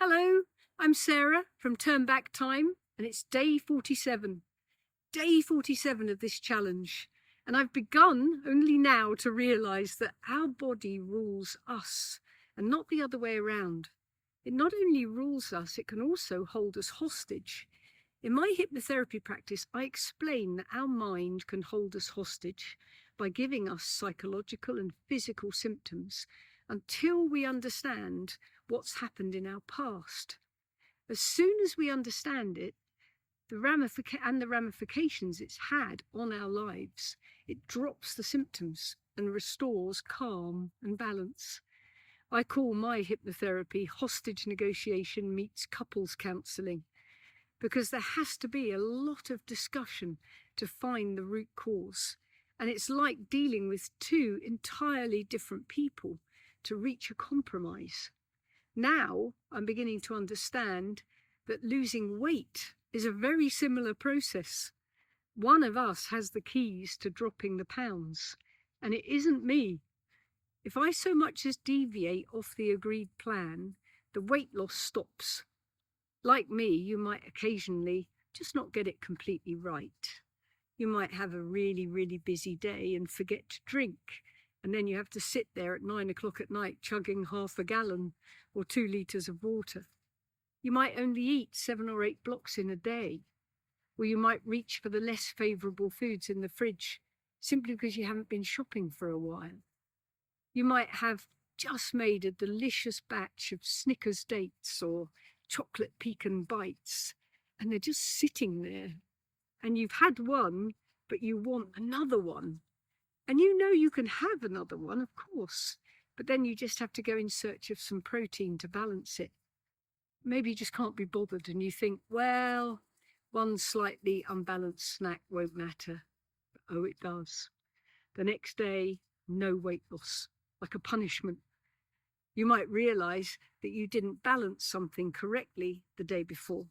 Hello, I'm Sarah from Turn Back Time, and it's day 47. Day 47 of this challenge. And I've begun only now to realise that our body rules us and not the other way around. It not only rules us, it can also hold us hostage. In my hypnotherapy practice, I explain that our mind can hold us hostage by giving us psychological and physical symptoms until we understand what's happened in our past. As soon as we understand it, the ramifications it's had on our lives, it drops the symptoms and restores calm and balance. I call my hypnotherapy hostage negotiation meets couples counselling, because there has to be a lot of discussion to find the root cause. And it's like dealing with two entirely different people to reach a compromise. Now I'm beginning to understand that losing weight is a very similar process. One of us has the keys to dropping the pounds, and it isn't me. If I so much as deviate off the agreed plan, the weight loss stops. Like me, you might occasionally just not get it completely right. You might have a really busy day and forget to drink, and then you have to sit there at 9 o'clock at night chugging half a gallon or 2 litres of water. You might only eat 7 or 8 blocks in a day, or you might reach for the less favourable foods in the fridge simply because you haven't been shopping for a while. You might have just made a delicious batch of Snickers dates or chocolate pecan bites, and they're just sitting there, and you've had one, but you want another one. And you know you can have another one, of course, but then you just have to go in search of some protein to balance it. Maybe you just can't be bothered and you think, well, one slightly unbalanced snack won't matter. But oh, it does. The next day, no weight loss, like a punishment. You might realise that you didn't balance something correctly the day before,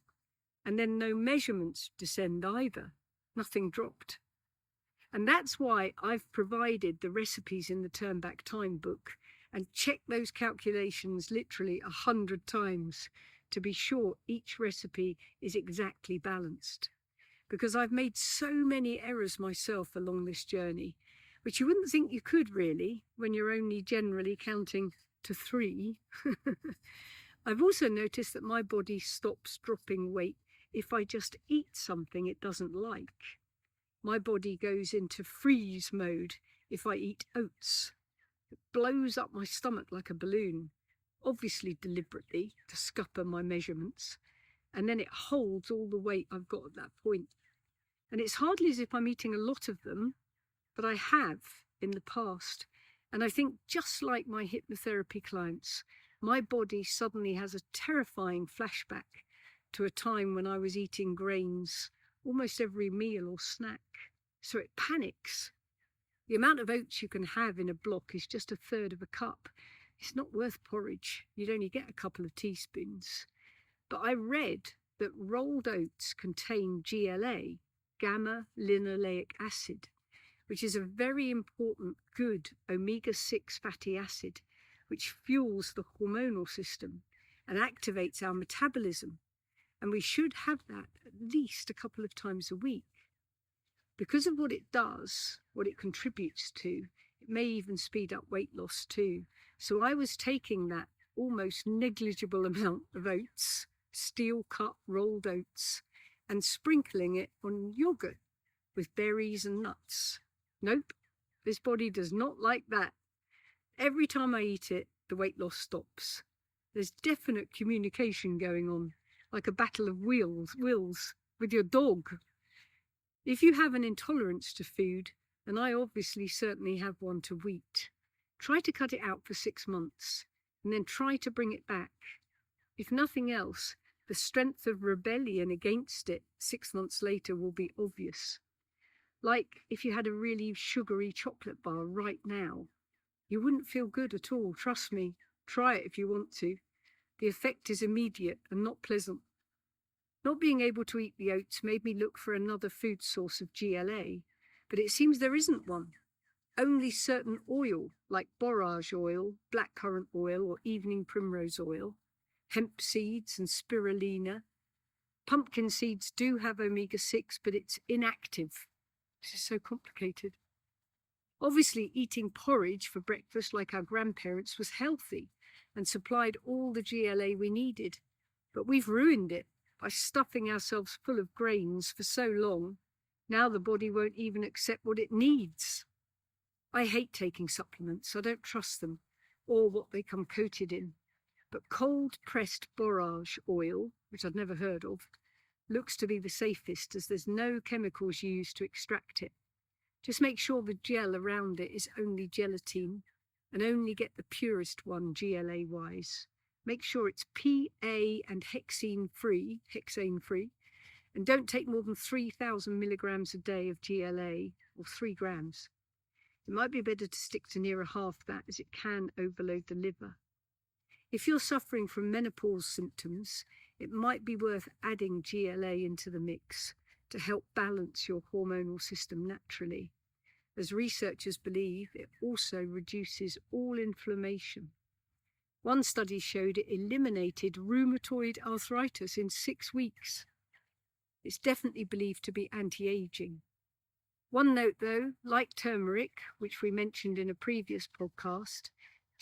and then no measurements descend either. Nothing dropped. And that's why I've provided the recipes in the Turn Back Time book and checked those calculations literally 100 times to be sure each recipe is exactly balanced. Because I've made so many errors myself along this journey, which you wouldn't think you could really when you're only generally counting to 3. I've also noticed that my body stops dropping weight if I just eat something it doesn't like. My body goes into freeze mode if I eat oats. It blows up my stomach like a balloon, obviously deliberately to scupper my measurements, and then it holds all the weight I've got at that point. And it's hardly as if I'm eating a lot of them, but I have in the past. And I think just like my hypnotherapy clients, my body suddenly has a terrifying flashback to a time when I was eating grains almost every meal or snack. So it panics. The amount of oats you can have in a block is just 1/3 of a cup. It's not worth porridge. You'd only get a couple of teaspoons. But I read that rolled oats contain GLA, gamma-linoleic acid, which is a very important good omega-6 fatty acid, which fuels the hormonal system and activates our metabolism. And we should have that at least a couple of times a week. Because of what it does, what it contributes to, it may even speed up weight loss too. So I was taking that almost negligible amount of oats, steel cut rolled oats, and sprinkling it on yogurt with berries and nuts. Nope, this body does not like that. Every time I eat it, the weight loss stops. There's definite communication going on, like a battle of wills with your dog. If you have an intolerance to food, and I obviously certainly have one to wheat, try to cut it out for 6 months, and then try to bring it back. If nothing else, the strength of rebellion against it 6 months later will be obvious. Like if you had a really sugary chocolate bar right now, you wouldn't feel good at all, trust me. Try it if you want to. The effect is immediate and not pleasant. Not being able to eat the oats made me look for another food source of GLA, but it seems there isn't one. Only certain oil, like borage oil, blackcurrant oil, or evening primrose oil, hemp seeds and spirulina. Pumpkin seeds do have omega-6, but it's inactive. This is so complicated. Obviously, eating porridge for breakfast like our grandparents was healthy and supplied all the GLA we needed. But we've ruined it by stuffing ourselves full of grains for so long. Now the body won't even accept what it needs. I hate taking supplements. I don't trust them or what they come coated in. But cold-pressed borage oil, which I'd never heard of, looks to be the safest as there's no chemicals used to extract it. Just make sure the gel around it is only gelatine and only get the purest one GLA-wise. Make sure it's PA and hexane free, and don't take more than 3,000 milligrams a day of GLA, or 3 grams. It might be better to stick to near a half that, as it can overload the liver. If you're suffering from menopause symptoms, it might be worth adding GLA into the mix to help balance your hormonal system naturally, as researchers believe it also reduces all inflammation. One study showed it eliminated rheumatoid arthritis in 6 weeks. It's definitely believed to be anti-aging. One note though, like turmeric, which we mentioned in a previous podcast,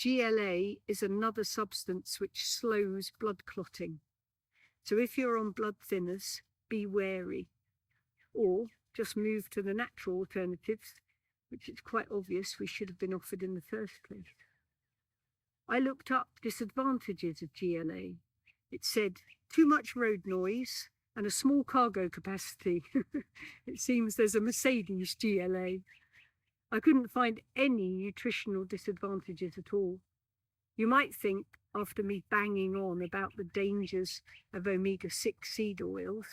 GLA is another substance which slows blood clotting. So if you're on blood thinners, be wary. Or just move to the natural alternatives, which is quite obvious we should have been offered in the first place. I looked up disadvantages of GLA. It said too much road noise and a small cargo capacity. It seems there's a Mercedes GLA. I couldn't find any nutritional disadvantages at all. You might think, after me banging on about the dangers of omega-6 seed oils,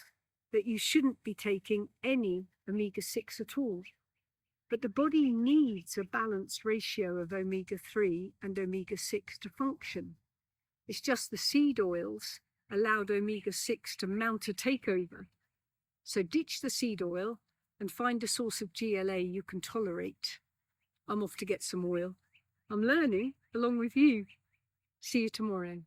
that you shouldn't be taking any omega-6 at all. But the body needs a balanced ratio of omega-3 and omega-6 to function. It's just the seed oils allowed omega-6 to mount a takeover. So ditch the seed oil and find a source of GLA you can tolerate. I'm off to get some oil. I'm learning along with you. See you tomorrow.